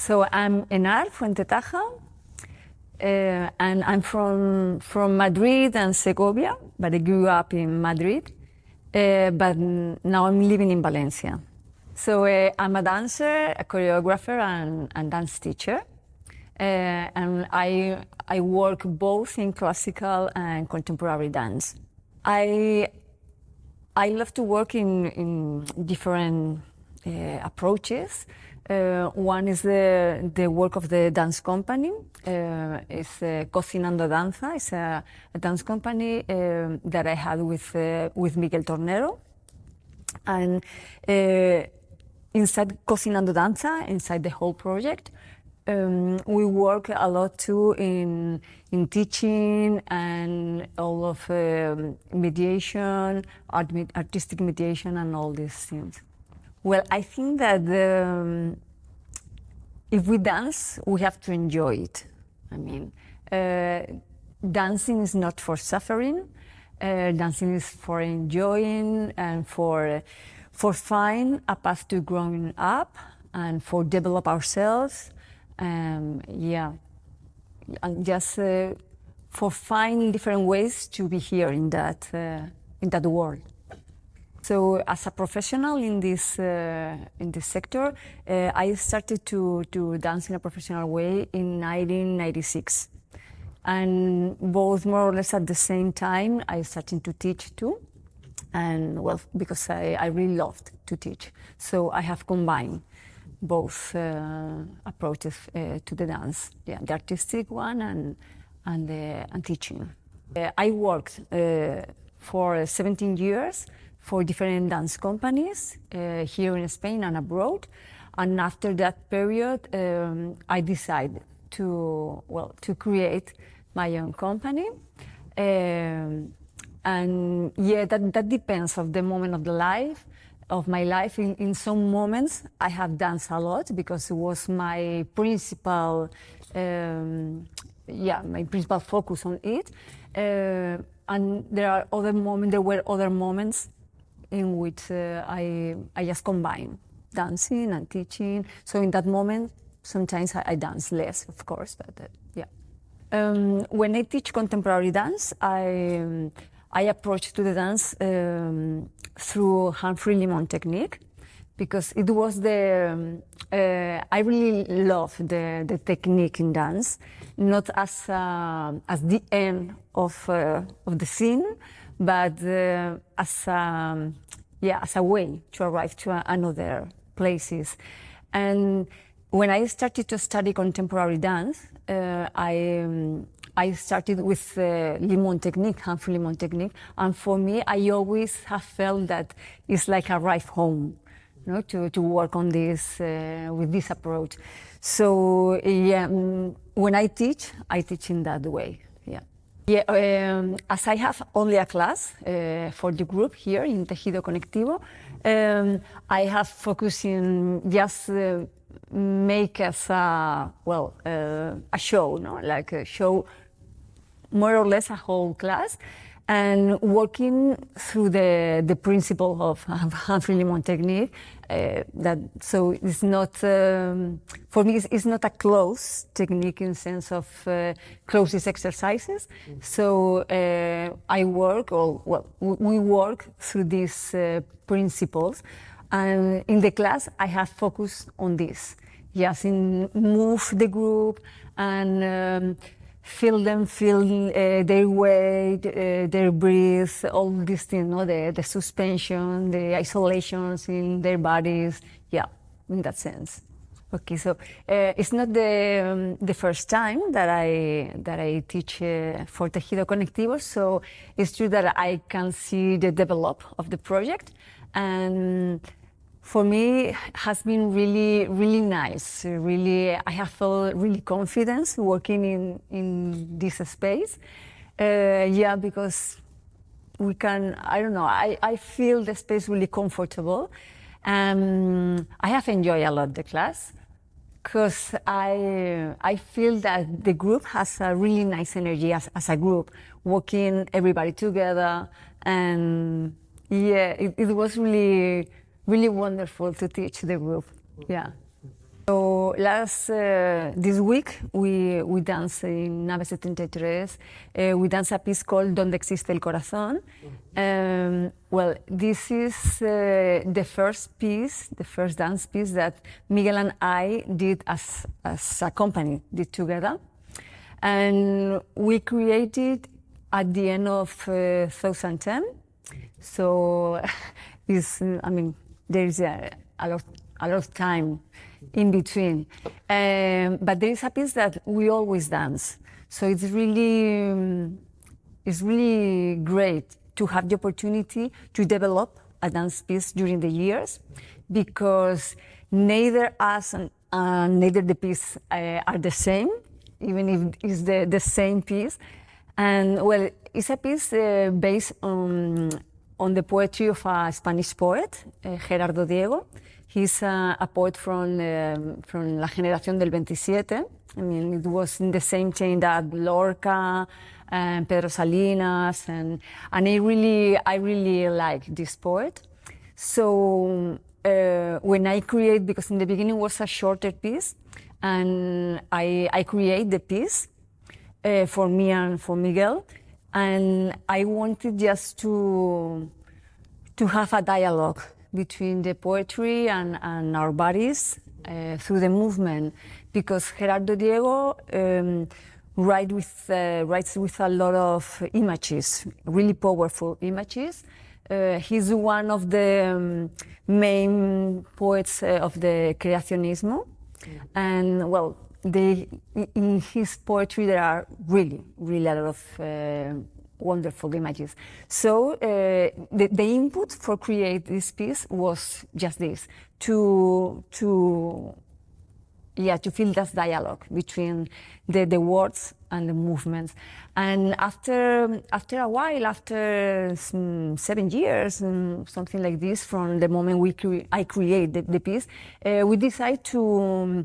So I'm Henar Fuentetaja, and I'm from Madrid and Segovia, but I grew up in Madrid. But now I'm living in Valencia. So I'm a dancer, a choreographer, and dance teacher. And I work both in classical and contemporary dance. I love to work in different approaches. One is the work of the dance company. It's Cocinando Danza. It's a dance company that I had with Miguel Tornero. And inside Cocinando Danza, inside the whole project, we work a lot too in teaching and all of mediation, artistic mediation, and all these things. Well, I think that if we dance, we have to enjoy it. I mean, dancing is not for suffering. Dancing is for enjoying and for find a path to growing up and for develop ourselves. Yeah, and just for finding different ways to be here in that world. So, as a professional in this sector, I started to dance in a professional way in 1996, and both more or less at the same time, I started to teach too, and well, because I really loved to teach, so I have combined both approaches to the dance, yeah, the artistic one and teaching. I worked for 17 years for different dance companies here in Spain and abroad, and after that period, I decided to create my own company. And yeah, that depends on the moment of my life. In some moments, I have danced a lot because it was my principal, my principal focus on it. And there were other moments in which I just combine dancing and teaching. So in that moment, sometimes I dance less, of course, but yeah. When I teach contemporary dance, I approach to the dance through Humphrey Limón Technique, because it was I really love the technique in dance, not as the end of the scene, but as a way to arrive to another places. And when I started to study contemporary dance, I started with Limón Technique, Humphrey Limón Technique, and for me, I always have felt that it's like a ride home, you know, to work on this with this approach. So yeah, when I teach in that way. Yeah. Yeah, as I have only a class for the group here in Tejido Conectivo, I have focused in just make as a show, no? Like a show, more or less a whole class, and working through the principle of Humphrey Limón Technique. So it's not for me. It's not a closed technique in sense of closest exercises. So we work through these principles, and in the class I have focused on this. Yes, in move the group and feel their weight, their breath, all these things, no? The suspension, the isolations in their bodies. Yeah, in that sense. Okay, so it's not the first time that I teach for Tejido Conectivo. So it's true that I can see the develop of the project, and for me, it has been really, really nice. Really, I have felt really confidence working in this space. Yeah, because we can, I don't know, I feel the space really comfortable. I have enjoyed a lot the class because I feel that the group has a really nice energy as a group, working everybody together. And yeah, it was really wonderful to teach the group. Yeah. So this week we danced in Nave 73. We danced a piece called Donde existe el corazón. Well, this is the first piece, the first dance piece that Miguel and I did as a company, did together. And we created at the end of 2010. So there is a lot of time in between. But there is a piece that we always dance. So it's really great to have the opportunity to develop a dance piece during the years, because neither us and neither the piece are the same, even if it's the same piece. And well, it's a piece based on the poetry of a Spanish poet, Gerardo Diego. He's a poet from La Generación del 27. I mean, it was in the same chain that Lorca and Pedro Salinas, and I really like this poet. So when I create, because in the beginning it was a shorter piece, and I create the piece for me and for Miguel, and I wanted just to have a dialogue between the poetry and our bodies through the movement, because Gerardo Diego writes with a lot of images, really powerful images. He's one of the main poets of the Creacionismo, and well, in his poetry there are really a lot of wonderful images. So the input for create this piece was just this, to feel that dialogue between the words and the movements. And after a while, after 7 years, something like this, from the moment I create the piece, we decide to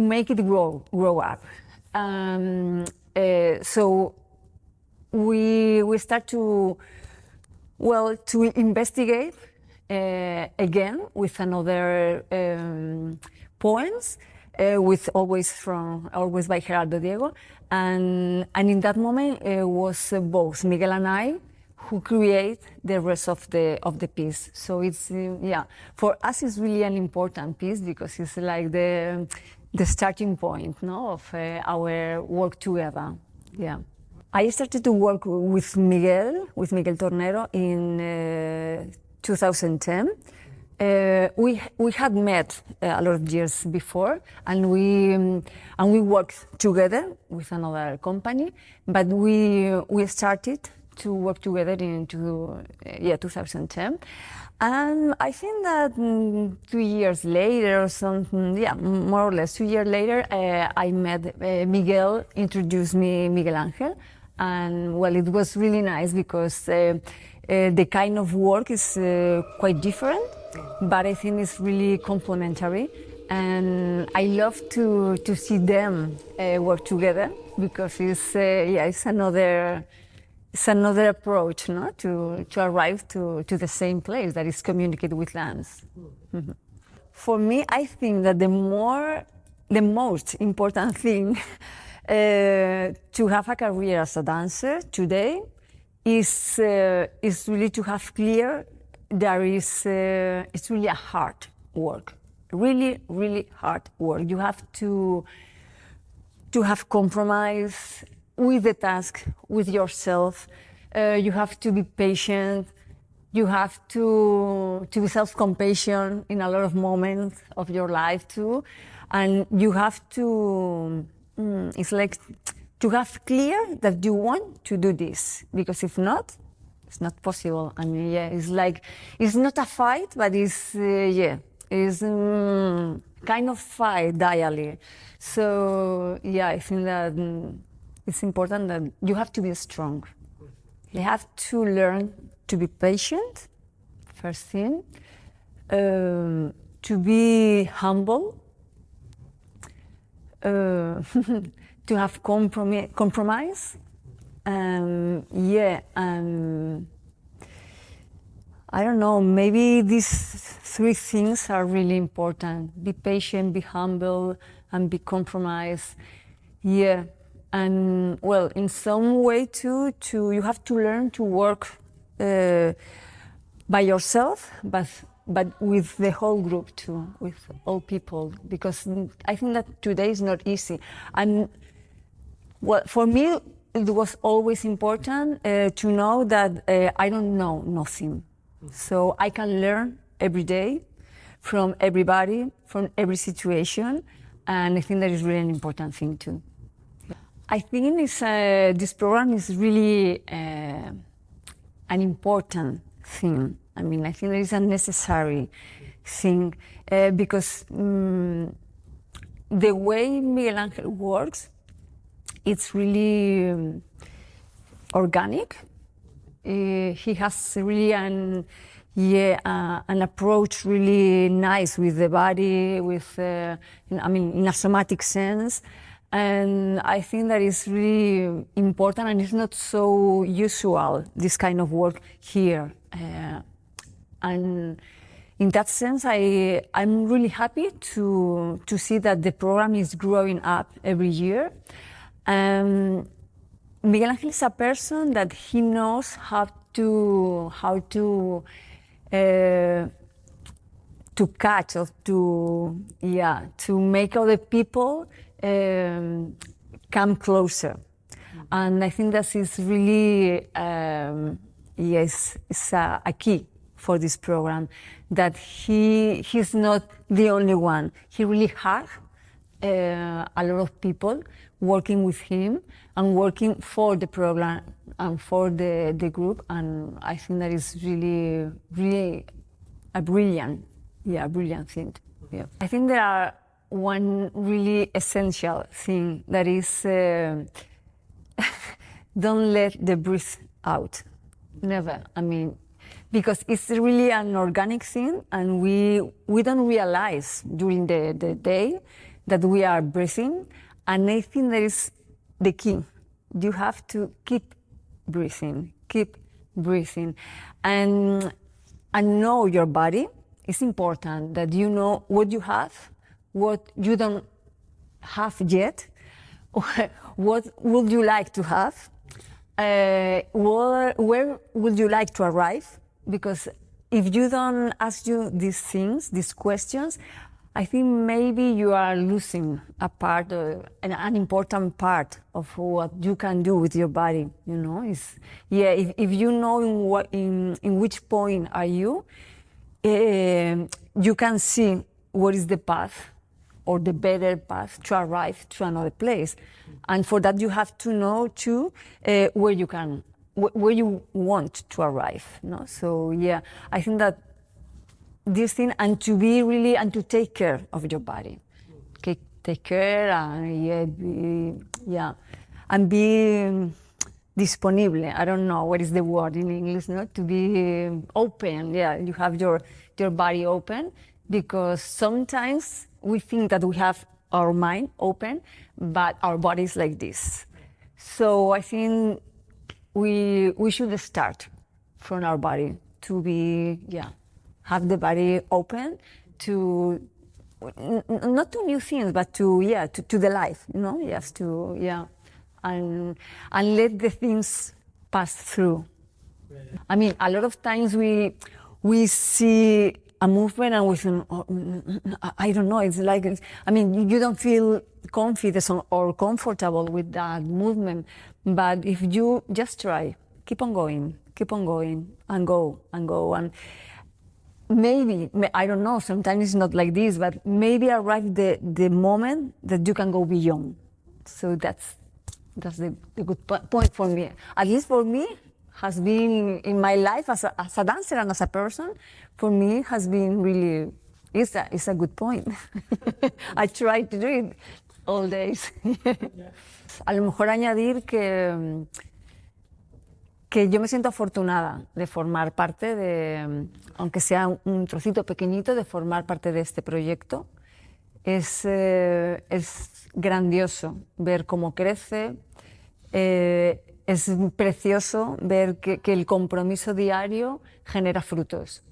make it grow up. So we start to investigate again with another poems, always by Gerardo Diego, and in that moment it was both Miguel and I who create the rest of the piece. So it's for us it's really an important piece, because it's like the starting point, no, of our work together. Yeah. I started to work with Miguel Tornero in 2010. We had met a lot of years before, and we worked together with another company, but we started to work together in 2010. And I think that 2 years later or something, more or less 2 years later, I met Miguel, introduced me Miguel Angel. And well, it was really nice, because the kind of work is quite different, but I think it's really complementary. And I love to see them work together, because it's another approach, no, to arrive to the same place, that is communicate with dance. Mm-hmm. For me, I think that the most important thing to have a career as a dancer today is really to have clear it's really a hard work, really hard work. You have to have compromise with the task, with yourself. You have to be patient. You have to be self-compassion in a lot of moments of your life too, and you have to. It's like to have clear that you want to do this, because if not, it's not possible. I mean, it's like, it's not a fight, but it's kind of fight daily. So I think that it's important that you have to be strong. You have to learn to be patient, first thing, to be humble, to have compromise, I don't know, maybe this three things are really important: be patient, be humble, and be compromised. Yeah, and well, in some way too, you have to learn to work by yourself, but with the whole group too, with all people, because I think that today is not easy. And well, for me, it was always important to know that I don't know nothing, so I can learn every day from everybody, from every situation, and I think that is really an important thing too. I think this program is really an important thing. I mean, I think it is a necessary thing because the way Miguel Ángel works, it's really organic. He has really an approach really nice with the body, with I mean, in a somatic sense. And I think that is really important, and it's not so usual, this kind of work here. And in that sense, I'm really happy to see that the program is growing up every year. Miguel Ángel is a person that he knows how to catch or to make other people come closer. And I think that is really it's a key for this program, that he's not the only one. He really has a lot of people working with him and working for the program and for the group, and I think that is really, really a brilliant thing. Yeah. I think there are one really essential thing, that is don't let the breath out. Never. I mean, because it's really an organic thing, and we don't realize during the day that we are breathing. And I think that is the key. You have to keep breathing, and know your body. It's important that you know what you have, what you don't have yet, what would you like to have, where would you like to arrive? Because if you don't ask you these things, these questions, I think maybe you are losing a part, an important part of what you can do with your body. You know, if you know in which point are you, you can see what is the path or the better path to arrive to another place. And for that, you have to know too where you want to arrive. No? So yeah, I think that this thing, and to be really, and to take care of your body. Okay, take care and and be disponible. I don't know what is the word in English, no? To be open. Yeah, you have your body open, because sometimes we think that we have our mind open, but our body is like this. So I think we should start from our body to be have the body open to not to new things, but to the life, you know, yes, to and let the things pass through. I mean, a lot of times we see a movement and we think, I don't know, it's like, I mean, you don't feel confident or comfortable with that movement, but if you just try, keep on going, and go, and maybe, I don't know, sometimes it's not like this, but maybe arrive the moment that you can go beyond. So that's the good point for me. At least for me, has been in my life as a dancer and as a person, for me has been really, it's a good point. I try to do it all days. A lo mejor añadir que yo me siento afortunada de formar parte de, aunque sea un trocito pequeñito, de formar parte de este proyecto. Es grandioso ver cómo crece, es precioso ver que el compromiso diario genera frutos.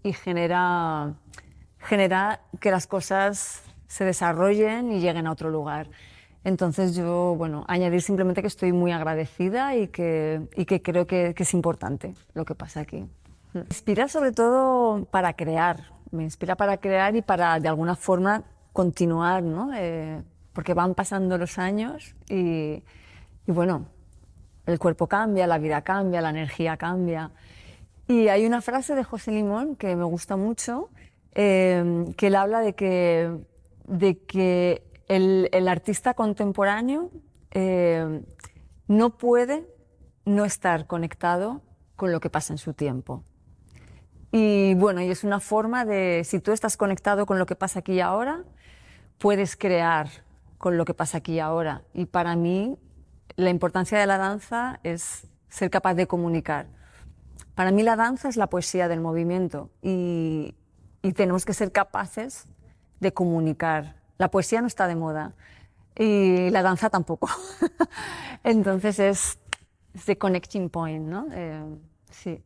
y genera que las cosas se desarrollen y lleguen a otro lugar. Entonces yo, bueno, añadir simplemente que estoy muy agradecida y que creo que es importante lo que pasa aquí. Me inspira sobre todo para crear, me inspira para crear y para de alguna forma continuar, ¿no? Porque van pasando los años y bueno, el cuerpo cambia, la vida cambia, la energía cambia. Y hay una frase de José Limón que me gusta mucho, que él habla de que el artista contemporáneo no puede no estar conectado con lo que pasa en su tiempo. Y bueno, y es una forma de, si tú estás conectado con lo que pasa aquí y ahora, puedes crear con lo que pasa aquí y ahora. Y para mí, la importancia de la danza es ser capaz de comunicar. Para mí la danza es la poesía del movimiento y tenemos que ser capaces de comunicar. La poesía no está de moda y la danza tampoco. Entonces es the connecting point, ¿no? Sí.